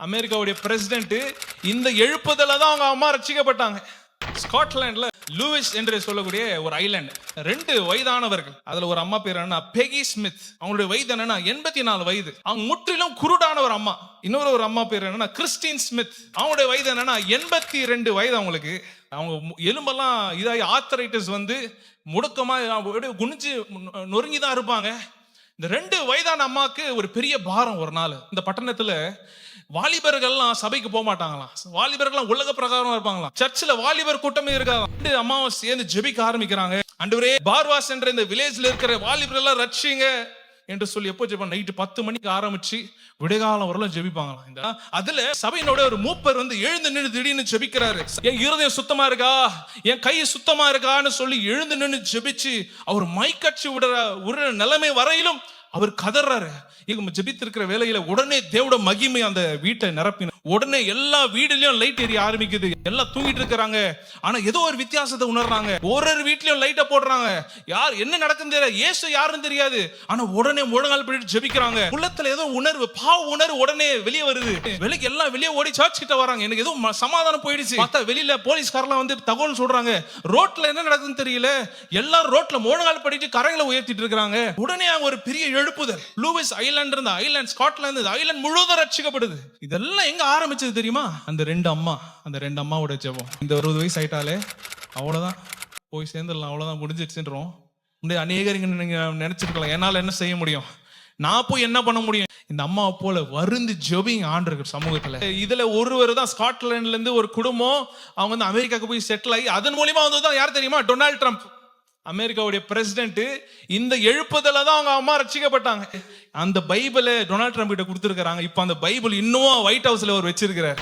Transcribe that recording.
அமெரிக்காவுடைய பிரசிடென்ட் இந்த எழுப்புதல தான் அவங்க அம்மா ரட்சிக்கப்பட்டாங்க. ஸ்காட்லாந்துல லூயிஸ் என்று சொல்லக்கூடிய ஒரு ஐலாண்ட், 2 வயதானவர்கள். அதுல ஒரு அம்மா பேர் என்ன, பெகி ஸ்மித். அவங்களுடைய வயது என்னன்னா 84 வயது. அவங்க முற்றிலும் குருடான ஒரு அம்மா. இன்னொரு ஒரு அம்மா பேர் என்னன்னா கிறிஸ்டின் ஸ்மித். அவங்களுடைய வயது என்னன்னா 82 வயது அவங்களுக்கு. அவங்க எலும்பெல்லாம் இதாகி ஆர்த்தரைட்டிஸ் வந்து முடக்கமா குனிஞ்சு நொறுங்கிதான் இருப்பாங்க. இந்த 2 வயதான அம்மாவுக்கு ஒரு பெரிய பாரம். ஒரு நாள் இந்த பட்டணத்துல வாலிபர்கள்லாம் சபைக்கு போக மாட்டாங்களாம். வாலிபர்கள்லாம் உலக பிரகாரம் இருப்பாங்களாம். சர்ச்சில் வாலிபர் கூட்டமே இருக்காங்க. அம்மாவை சேர்ந்து ஜெபிக்க ஆரம்பிக்கிறாங்க. ஆண்டவரே, பார்வாஸ் என்ற இந்த வில்லேஜ்ல இருக்கிற வாலிபர்கள் எல்லாம் ரட்சிங்க என்று சொல்லி எப்போ ஜெபிப்பாங்க? நைட்டு 10 மணிக்கு ஆரம்பிச்சு விடைகாலம் வரலாம் ஜெபிப்பாங்களாம். இந்த அதுல சபையினோட ஒரு மூப்பர் வந்து எழுந்து நின்று திடீர்னு ஜெபிக்கிறாரு. என் இருதயம் சுத்தமா இருக்கா, என் கை சுத்தமா இருக்கான்னு சொல்லி எழுந்து நின்று ஜெபிச்சு அவர் மைக்கட்சி விடுற நிலைமை வரையிலும் அவர் கதறாரு. ஜெபித்திருக்கிற வேலையில உடனே தேவோட மகிமை அந்த வீட்டை நிரப்பின. உடனே எல்லா வீடுலயும் லைட் எரிய ஆரம்பிக்குது. எல்லாம் தூங்கிட்டு இருக்கிறாங்க. ஆனா ஏதோ ஒரு வித்தியாசத்தை உணர்றாங்க. ஒரு வீட்லயும் லைட்டை போடுறாங்க. யார் என்ன நடக்குன்னு தெரியல, இயேசு யாருன்னு தெரியாது. ஆனா உடனே முழங்கால் பிடித்து ஜெபிக்கிறாங்க. உள்ளத்துல ஏதோ உணர்வு, பாவ உணர்வு உடனே வெளியே வருது. வெளியே எல்லாம் வெளியே ஓடி சர்ச் கிட்ட வராங்க. எனக்கு ஏதோ சமாதானம் போயிடுச்சு. பார்த்தா வெளியில போலீஸ்காரெல்லாம் வந்து தகவல் சொல்றாங்க. ரோட்ல என்ன நடக்குதுன்னு தெரியல, எல்லாரும் ரோட்ல முழங்கால் படிட்டு கரைகளை உயர்த்திட்டு இருக்காங்க. உடனே அங்க ஒரு பெரிய எழுப்புதல். லூயிஸ் ஐலாண்ட் இருந்த ஐலாண்ட், ஸ்காட்லாந்து ஐலாண்ட் முழுவதும் ரட்சிக்கப்படுது. இதெல்லாம் எங்க ஆரம்பிச்சது தெரியுமா? அந்த 2 அம்மாவோட ஜெபம். இந்த 60 வயசு ஆயிட்டாலே அவ்வளவுதான், போய் சேர்ந்துடலாம், அவ்வளவுதான், முடிஞ்சிடுச்சுன்றோம். அநேகர் நீங்க நினைச்சிருக்கலாம், என்னால என்ன செய்ய முடியும், நான் போய் என்ன பண்ண முடியும்? இந்த அம்மாவை போல வருந்து ஜெபிங்க ஆண்டவர் சமூகத்துல. இதுல ஒருவர் தான் ஸ்காட்லாந்துல இருந்து ஒரு குடும்பம், அவங்க வந்து அமெரிக்காவுக்கு போய் செட்டில் ஆகி அதன் மூலியமா வந்ததுதான் யார் தெரியுமா? டொனால்ட் ட்ரம்ப், அமெரிக்காவுடைய பிரசிடென்ட். இந்த எழுப்புதல தான் அவங்க அம்மா ரட்சிக்கப்பட்டாங்க. அந்த பைபிளை டொனால்ட் ட்ரம்ப் கிட்ட கொடுத்துருக்காங்க. இப்ப அந்த பைபிள் இன்னும் ஒயிட் ஹவுஸ்ல அவர் வச்சிருக்கிறார்.